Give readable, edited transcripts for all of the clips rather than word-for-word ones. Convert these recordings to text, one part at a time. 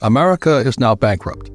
America is now bankrupt.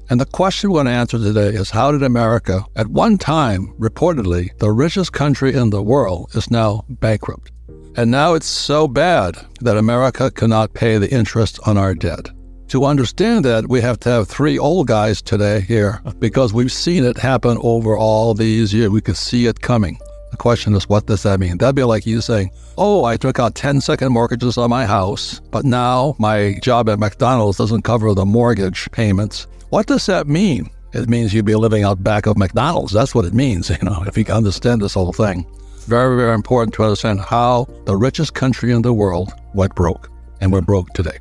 And the question we're going to answer today is, how did America, at one time, reportedly, the richest country in the world, is now bankrupt? And now it's so bad that America cannot pay the interest on our debt. To understand that, we have to have three old guys today here, because we've seen it happen over all these years. We could see it coming. The question is, what does that mean? That'd be like you saying, oh, I took out 10-second mortgages on my house, but now my job at McDonald's doesn't cover the mortgage payments. What does that mean? It means you'd be living out back of McDonald's. That's what it means, if you can understand this whole thing. Very, very important to understand how the richest country in the world went broke, and we're broke today.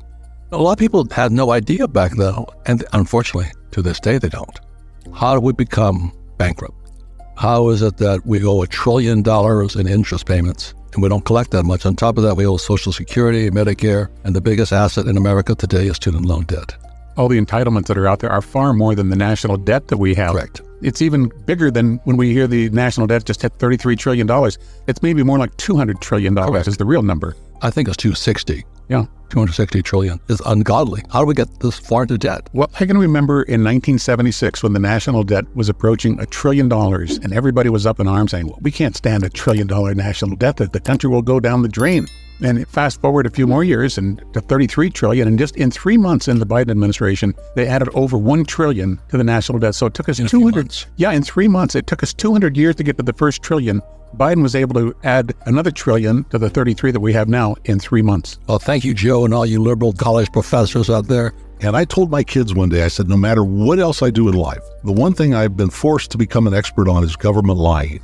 A lot of people had no idea back then, and unfortunately, to this day, they don't. How do we become bankrupt? How is it that we owe $1 trillion in interest payments, and we don't collect that much? On top of that, we owe Social Security, Medicare, and the biggest asset in America today is student loan debt. All the entitlements that are out there are far more than the national debt that we have. Correct. It's even bigger than when we hear the national debt just hit $33 trillion. It's maybe more like $200 trillion is the real number. I think it's 260. Yeah. 260 trillion is ungodly. How do we get this far into debt? Well, I can remember in 1976 when the national debt was approaching $1 trillion and everybody was up in arms saying, well, we can't stand $1 trillion national debt, that the country will go down the drain. And fast forward a few more years and to $33 trillion, and just in 3 months in the Biden administration, they added over $1 trillion to the national debt. So it took us in 200. Yeah, in 3 months, it took us 200 years to get to the first trillion. Biden was able to add another trillion to the 33 that we have now in 3 months. Well, thank you, Joe, and all you liberal college professors out there. And I told my kids one day, I said, no matter what else I do in life, the one thing I've been forced to become an expert on is government lying.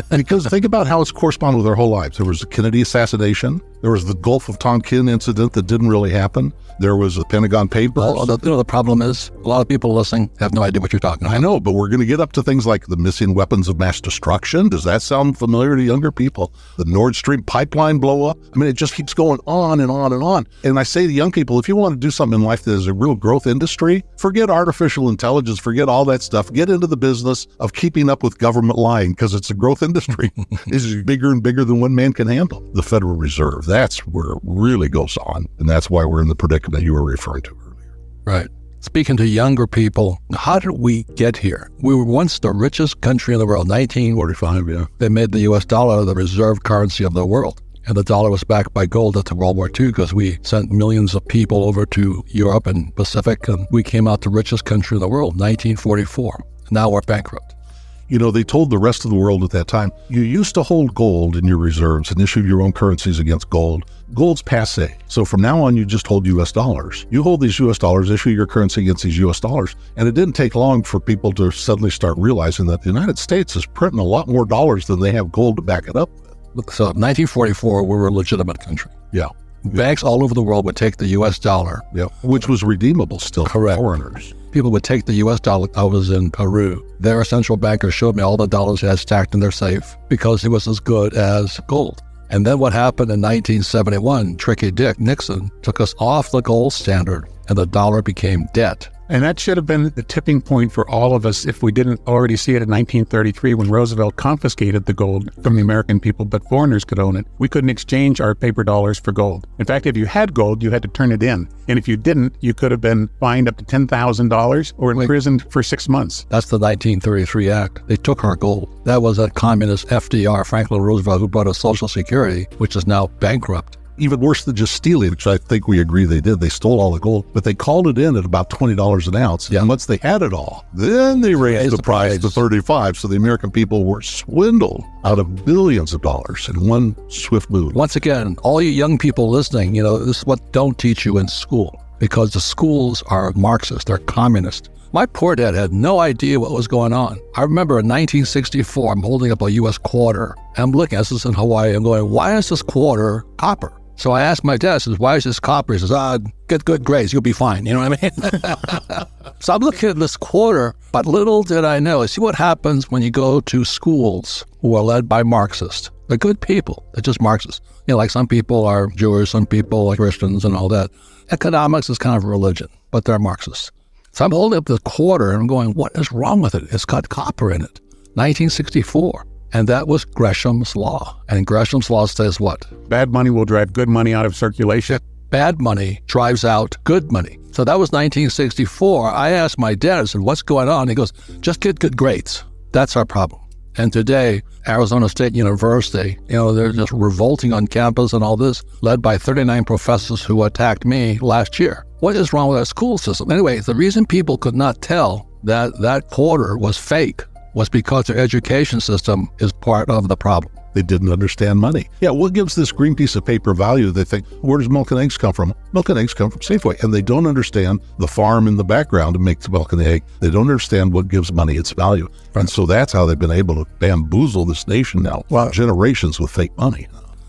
Because think about how it's corresponded with our whole lives. There was the Kennedy assassination. There was the Gulf of Tonkin incident that didn't really happen. There was the Pentagon Papers. Well, the problem is a lot of people listening have no idea what you're talking about. I know, but we're going to get up to things like the missing weapons of mass destruction. Does that sound familiar to younger people? The Nord Stream pipeline blow up. I mean, it just keeps going on and on and on. And I say to young people, if you want to do something in life that is a real growth industry, forget artificial intelligence, forget all that stuff. Get into the business of keeping up with government lying, because it's a growth industry. This is bigger and bigger than one man can handle. The Federal Reserve, that's where it really goes on. And that's why we're in the predicament you were referring to earlier. Right. Speaking to younger people, how did we get here? We were once the richest country in the world, 1945, yeah. They made the U.S. dollar the reserve currency of the world. And the dollar was backed by gold after World War II, because we sent millions of people over to Europe and Pacific, and we came out the richest country in the world, 1944. Now we're bankrupt. They told the rest of the world at that time, you used to hold gold in your reserves and issue your own currencies against gold. Gold's passé. So from now on, you just hold U.S. dollars. You hold these U.S. dollars, issue your currency against these U.S. dollars. And it didn't take long for people to suddenly start realizing that the United States is printing a lot more dollars than they have gold to back it up with. So 1944, we were a legitimate country. Yeah. Banks all over the world would take the U.S. dollar. Yeah, which was redeemable still. Correct. For foreigners. People would take the U.S. dollar. I was in Peru. Their central banker showed me all the dollars they had stacked in their safe because it was as good as gold. And then what happened in 1971, Tricky Dick Nixon took us off the gold standard and the dollar became debt. And that should have been the tipping point for all of us if we didn't already see it in 1933 when Roosevelt confiscated the gold from the American people, but foreigners could own it. We couldn't exchange our paper dollars for gold. In fact, if you had gold, you had to turn it in. And if you didn't, you could have been fined up to $10,000 or imprisoned for 6 months. That's the 1933 Act. They took our gold. That was a communist FDR, Franklin Roosevelt, who brought us Social Security, which is now bankrupt. Even worse than just stealing, which I think we agree they did. They stole all the gold, but they called it in at about $20 an ounce. Yeah. And once they had it all, then they raised the price to $35. So the American people were swindled out of billions of dollars in one swift move. Once again, all you young people listening, this is what don't teach you in school, because the schools are Marxist, they're communist. My poor dad had no idea what was going on. I remember in 1964, I'm holding up a U.S. quarter. I'm looking at this in Hawaii. I'm going, why is this quarter copper? So I asked my dad, I says, why is this copper? He says, get good grades, you'll be fine. You know what I mean? So I'm looking at this quarter, but little did I know. See what happens when you go to schools who are led by Marxists. They're good people. They're just Marxists. Like some people are Jewish, some people are Christians and all that. Economics is kind of a religion, but they're Marxists. So I'm holding up the quarter and I'm going, what is wrong with it? It's got copper in it. 1964. And that was Gresham's law. And Gresham's law says what? Bad money will drive good money out of circulation. Bad money drives out good money. So that was 1964. I asked my dad, I said, what's going on? He goes, just get good grades. That's our problem. And today, Arizona State University, they're just revolting on campus and all this, led by 39 professors who attacked me last year. What is wrong with our school system? Anyway, the reason people could not tell that quarter was fake was because their education system is part of the problem. They didn't understand money. Yeah, what gives this green piece of paper value? They think, where does milk and eggs come from? Milk and eggs come from Safeway. And they don't understand the farm in the background to make the milk and the egg. They don't understand what gives money its value. And so that's how they've been able to bamboozle this nation now, generations with fake money.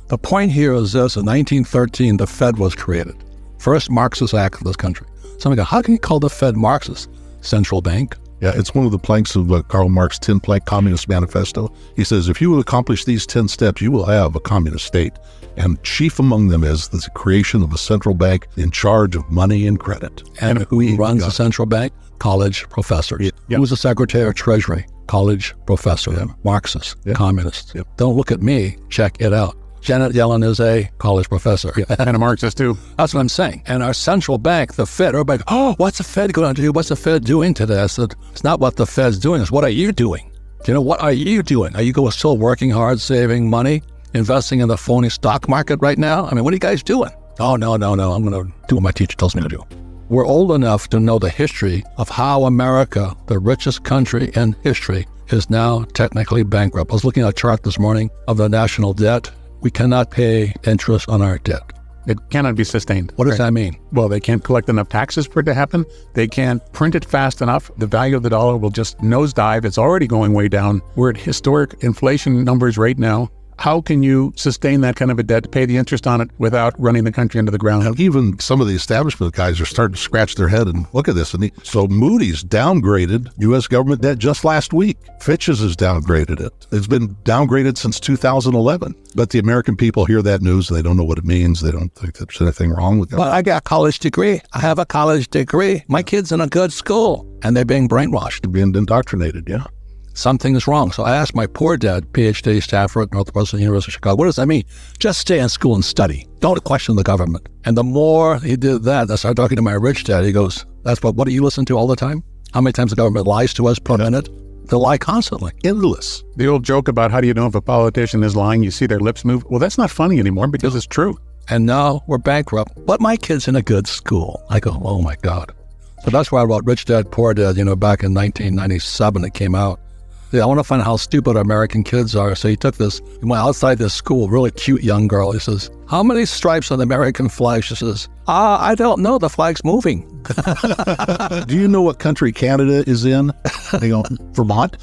The point here is this: in 1913, the Fed was created. First Marxist act of this country. Somebody go, how can you call the Fed Marxist? Central bank. Yeah, it's one of the planks of Karl Marx's 10-plank Communist Manifesto. He says, if you will accomplish these 10 steps, you will have a communist state. And chief among them is the creation of a central bank in charge of money and credit. And who runs the central bank? College professors. Yeah. Who's the Secretary of Treasury? College professor. Marxist. Communist. Don't look at me. Check it out. Janet Yellen is a college professor. And a Marxist too. That's what I'm saying. And our central bank, the Fed, everybody, what's the Fed going to do? What's the Fed doing today? I said, it's not what the Fed's doing. It's what are you doing? What are you doing? Are you still working hard, saving money, investing in the phony stock market right now? I mean, what are you guys doing? Oh, no. I'm going to do what my teacher tells me to do. We're old enough to know the history of how America, the richest country in history, is now technically bankrupt. I was looking at a chart this morning of the national debt. We cannot pay interest on our debt. It cannot be sustained. What does that mean? Well, they can't collect enough taxes for it to happen. They can't print it fast enough. The value of the dollar will just nosedive. It's already going way down. We're at historic inflation numbers right now. How can you sustain that kind of a debt, pay the interest on it without running the country into the ground? And even some of the establishment guys are starting to scratch their head and look at this. So Moody's downgraded U.S. government debt just last week. Fitch's has downgraded it. It's been downgraded since 2011. But the American people hear that news and they don't know what it means. They don't think there's anything wrong with it. But I got a college degree. I have a college degree. My kid's in a good school. And they're being brainwashed. They're being indoctrinated, yeah. Something is wrong. So I asked my poor dad, PhD staffer at Northwestern University of Chicago, what does that mean? Just stay in school and study. Don't question the government. And the more he did that, I started talking to my rich dad. He goes, what do you listen to all the time? How many times the government lies to us per minute? They lie constantly. Endless. The old joke about how do you know if a politician is lying? You see their lips move. Well, that's not funny anymore because it's true. And now we're bankrupt. But my kid's in a good school. I go, oh my God. So that's why I wrote Rich Dad, Poor Dad, back in 1997 it came out. I want to find out how stupid American kids are. So he took this, he went outside this school, really cute young girl. He says, how many stripes on the American flag? She says, I don't know. The flag's moving. Do you know what country Canada is in? They go, Vermont.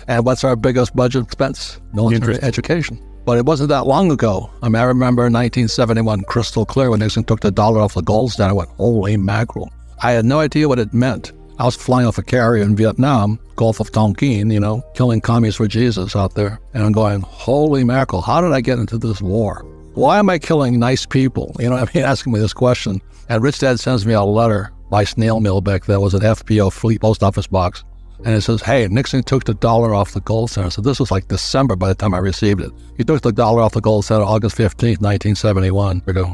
And what's our biggest budget expense? Military education. But it wasn't that long ago. I remember 1971, crystal clear, when Nixon took the dollar off the gold standard. I went, holy mackerel. I had no idea what it meant. I was flying off a carrier in Vietnam, Gulf of Tonkin, killing commies for Jesus out there. And I'm going, holy mackerel, how did I get into this war? Why am I killing nice people? Asking me this question. And Rich Dad sends me a letter by snail mail back then. It was an FBO fleet post office box. And it says, hey, Nixon took the dollar off the gold standard. So this was like December by the time I received it. He took the dollar off the gold standard August 15th, 1971. I go,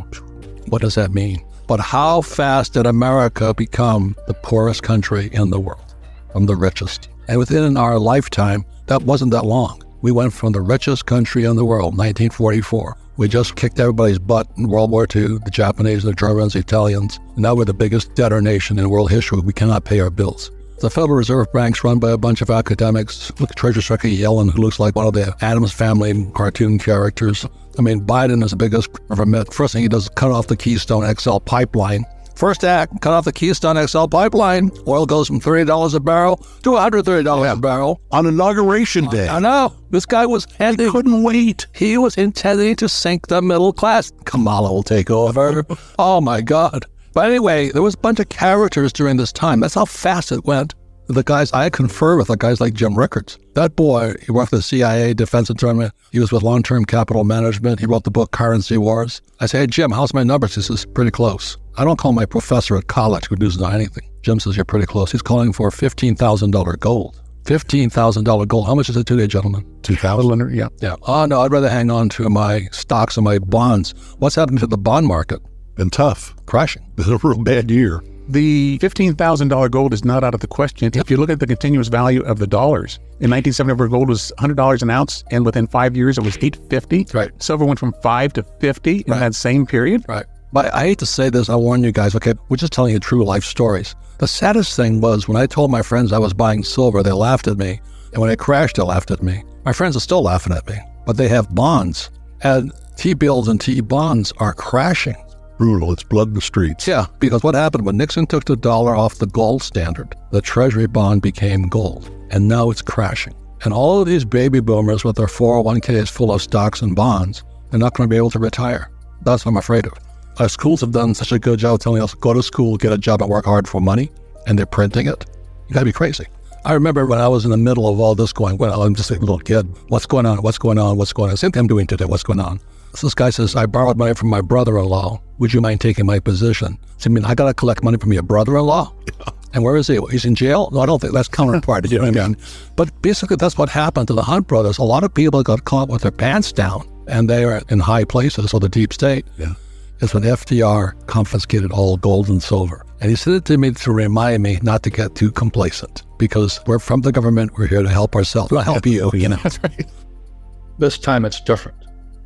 what does that mean? But how fast did America become the poorest country in the world from the richest? And within our lifetime, that wasn't that long. We went from the richest country in the world, 1944. We just kicked everybody's butt in World War II, the Japanese, the Germans, the Italians. And now we're the biggest debtor nation in world history. We cannot pay our bills. The Federal Reserve Bank's run by a bunch of academics. Look at Treasury Secretary Yellen, who looks like one of the Addams Family cartoon characters. Biden is the biggest ever met. First thing he does is cut off the Keystone XL pipeline. First act, cut off the Keystone XL pipeline. Oil goes from $30 a barrel to $130 a barrel. On Inauguration Day. I know. This guy was He couldn't wait. He was intending to sink the middle class. Kamala will take over. Oh, my God. But anyway, there was a bunch of characters during this time. That's how fast it went. The guys I confer with are guys like Jim Rickards. That boy, he worked for the CIA, Defense Department. He was with Long-Term Capital Management. He wrote the book Currency Wars. I say, hey, Jim, how's my numbers? He says, pretty close. I don't call my professor at college who does not anything. Jim says, you're pretty close. He's calling for $15,000 gold. $15,000 gold. How much is it today, gentlemen? 2,000? Yeah. Yeah. Oh, no, I'd rather hang on to my stocks and my bonds. What's happened to the bond market? Been tough. crashing. Been a real bad year. The $15,000 gold is not out of the question. If you look at the continuous value of the dollars, in 1970, gold was $100 an ounce, and within 5 years, it was $850. Right. Silver went from $5 to $50 in Right. that same period. Right. But I hate to say this, I warn you guys, okay, we're just telling you true life stories. The saddest thing was when I told my friends I was buying silver, they laughed at me. And when it crashed, they laughed at me. My friends are still laughing at me, but they have bonds. And T-bills and T-bonds are crashing. Brutal. It's blood in the streets. Yeah, because what happened when Nixon took the dollar off the gold standard, the treasury bond became gold, and now it's crashing. And all of these baby boomers with their 401ks full of stocks and bonds, they're not going to be able to retire. That's what I'm afraid of. Our schools have done such a good job telling us, go to school, get a job, and work hard for money, and they're printing it. You got to be crazy. I remember when I was in the middle of all this going, well, I'm just a little kid. What's going on? What's going on? What's going on? Same thing I'm doing today. What's going on? So this guy says, I borrowed money from my brother-in-law. Would you mind taking my position? So, I mean, I got to collect money from your brother-in-law? Yeah. And where is he? He's in jail? No, I don't think that's counterpart. You know what I mean? But basically, that's what happened to the Hunt brothers. A lot of people got caught with their pants down, and they are in high places, or the deep state. Yeah. It's when FDR confiscated all gold and silver. And he said it to me to remind me not to get too complacent, because we're from the government. We're here to help ourselves. We'll help you, you know. That's right. This time it's different.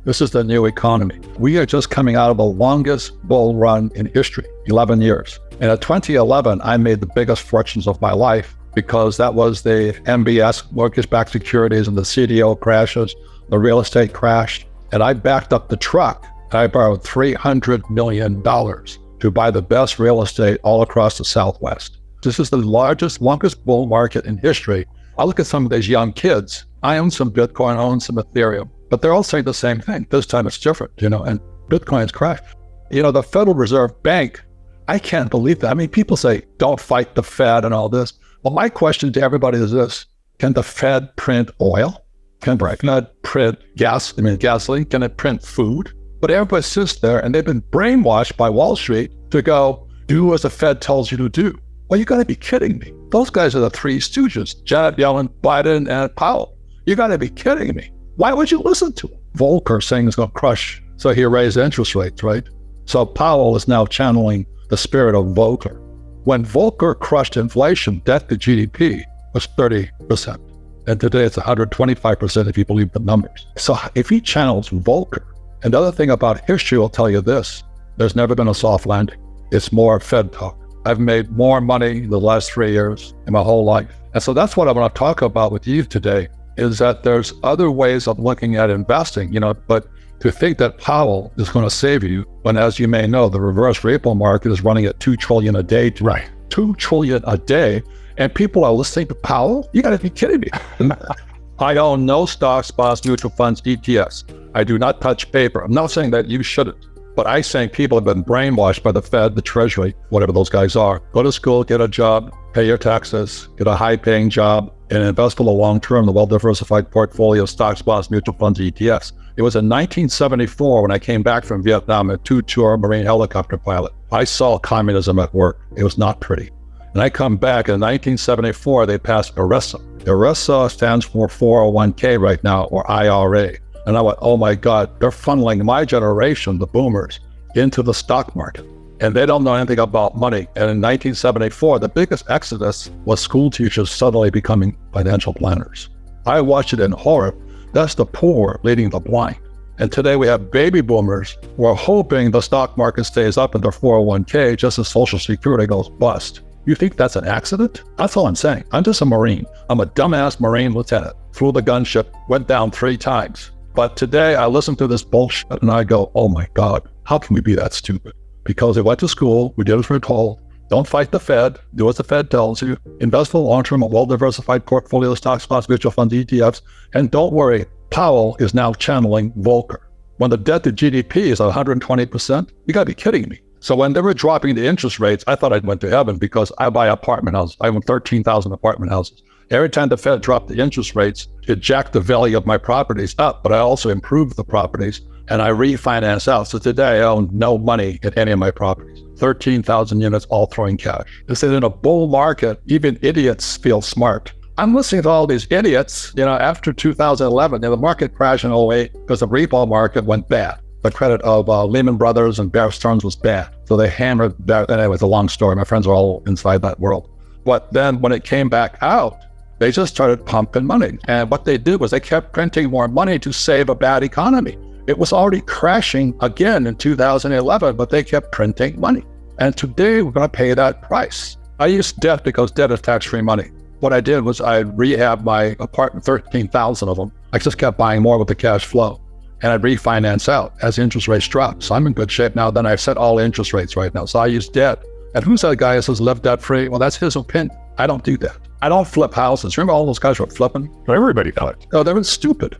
This is the new economy. We are just coming out of the longest bull run in history, 11 years. And in 2011, I made the biggest fortunes of my life because that was the MBS, mortgage-backed securities, and the CDO crashes, the real estate crashed. And I backed up the truck. I borrowed $300 million to buy the best real estate all across the Southwest. This is the largest, longest bull market in history. I look at some of these young kids. I own some Bitcoin, I own some Ethereum, but they're all saying the same thing. This time it's different, you know, and Bitcoin's crashed. You know, the Federal Reserve Bank, I can't believe that. I mean, people say, don't fight the Fed and all this. Well, my question to everybody is this: can the Fed print oil? Can the Fed print gasoline? Can it print food? But everybody sits there and they've been brainwashed by Wall Street to go, do as the Fed tells you to do. Well, you got to be kidding me. Those guys are the three stooges, Janet Yellen, Biden, and Powell. You got to be kidding me. Why would you listen to him? Volcker saying it's going to crush, so he raised interest rates, right? So Powell is now channeling the spirit of Volcker. When Volcker crushed inflation, debt to GDP was 30%. And today it's 125% if you believe the numbers. So if he channels Volcker, and the other thing about history will tell you this: there's never been a soft landing. It's more Fed talk. I've made more money the last 3 years in my whole life. And so that's what I want to talk about with you today, is that there's other ways of looking at investing, you know, but to think that Powell is going to save you when, as you may know, the reverse repo market is running at $2 trillion a day. Right. $2 trillion a day. And people are listening to Powell? You got to be kidding me. I own no stocks, bonds, mutual funds, ETFs. I do not touch paper. I'm not saying that you shouldn't, but I'm saying people have been brainwashed by the Fed, the Treasury, whatever those guys are. Go to school, get a job, pay your taxes, get a high-paying job, and invest for the long term in a well-diversified portfolio of stocks, bonds, mutual funds, ETFs. It was in 1974 when I came back from Vietnam, a two-tour Marine helicopter pilot. I saw communism at work. It was not pretty. And I come back in 1974, they passed ERISA. ERISA stands for 401k right now, or IRA. And I went, oh my God, they're funneling my generation, the boomers, into the stock market. And they don't know anything about money. And in 1974, the biggest exodus was school teachers suddenly becoming financial planners. I watched it in horror. That's the poor leading the blind. And today we have baby boomers who are hoping the stock market stays up in their 401k just as Social Security goes bust. You think that's an accident? That's all I'm saying. I'm just a Marine. I'm a dumbass Marine lieutenant. Flew the gunship, went down 3 times. But today I listen to this bullshit and I go, oh my God, how can we be that stupid? Because we went to school, we did as we're told. Don't fight the Fed, do as the Fed tells you. Invest for the long term, a well-diversified portfolio of stocks, bonds, mutual funds, ETFs. And don't worry, Powell is now channeling Volcker. When the debt to GDP is 120%, you gotta be kidding me. So when they were dropping the interest rates, I thought I'd went to heaven because I buy apartment houses. I own 13,000 apartment houses. Every time the Fed dropped the interest rates, it jacked the value of my properties up, but I also improved the properties and I refinance out. So today I own no money in any of my properties. 13,000 units, all throwing cash. They said in a bull market, even idiots feel smart. I'm listening to all these idiots, you know, after 2011, the market crashed in 08 because the repo market went bad. The credit of Lehman Brothers and Bear Stearns was bad. So they hammered that. Anyway, it's a long story. My friends are all inside that world. But then when it came back out, they just started pumping money. And what they did was they kept printing more money to save a bad economy. It was already crashing again in 2011, but they kept printing money. And today we're going to pay that price. I use debt because debt is tax-free money. What I did was I rehabbed my apartment, 13,000 of them. I just kept buying more with the cash flow. And I'd refinance out as interest rates drop. So I'm in good shape now. Then I've set all interest rates right now. So I use debt. And who's that guy who says live debt-free? Well, that's his opinion. I don't do that. I don't flip houses. Remember all those guys who were flipping? Everybody flipped. Oh, they were stupid.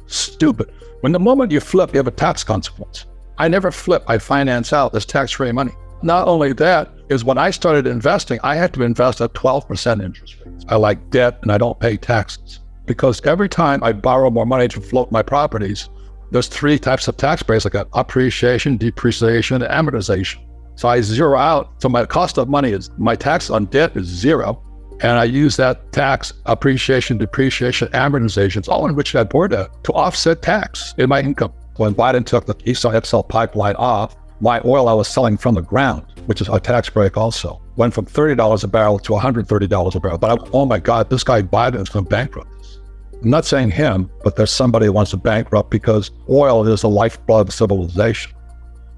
When the moment you flip, you have a tax consequence. I never flip. I finance out. There's tax-free money. Not only that, is when I started investing, I had to invest at 12% interest rates. I like debt and I don't pay taxes. Because every time I borrow more money to float my properties, there's 3 types of tax breaks. I got appreciation, depreciation, and amortization. So I zero out. So my cost of money is, my tax on debt is 0. And I use that tax, appreciation, depreciation, amortizations, all in which I poured to offset tax in my income. When Biden took the Keystone XL pipeline off, my oil I was selling from the ground, which is a tax break also, went from $30 a barrel to $130 a barrel. But oh my God, this guy Biden is going to bankrupt us. I'm not saying him, but there's somebody who wants to bankrupt because oil is the lifeblood of civilization.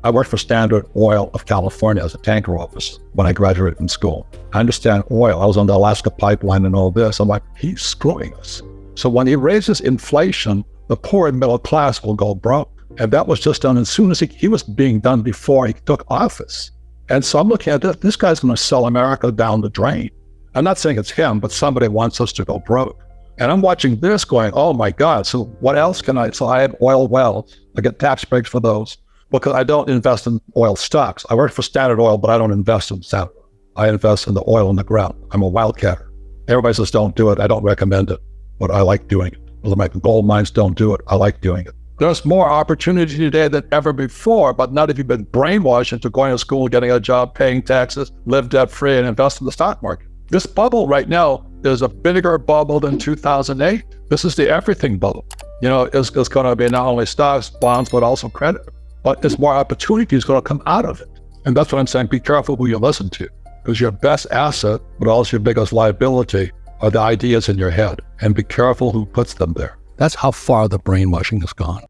I worked for Standard Oil of California as a tanker officer when I graduated from school. I understand oil. I was on the Alaska pipeline and all this. I'm like, he's screwing us. So when he raises inflation, the poor and middle class will go broke. And that was just done as soon as he was being done before he took office. And so I'm looking at this guy's going to sell America down the drain. I'm not saying it's him, but somebody wants us to go broke. And I'm watching this going, oh my God, so what else can so I have oil wells. I get tax breaks for those because I don't invest in oil stocks. I work for Standard Oil, but I don't invest in Standard Oil. I invest in the oil in the ground. I'm a wildcatter. Everybody says don't do it. I don't recommend it, but I like doing it. My gold mines don't do it. I like doing it. There's more opportunity today than ever before, but not if you've been brainwashed into going to school, getting a job, paying taxes, live debt-free, and invest in the stock market. This bubble right now is a bigger bubble than 2008. This is the everything bubble. You know, it's going to be not only stocks, bonds, but also credit. But there's more opportunities going to come out of it. And that's what I'm saying. Be careful who you listen to, because your best asset, but also your biggest liability, are the ideas in your head. And be careful who puts them there. That's how far the brainwashing has gone.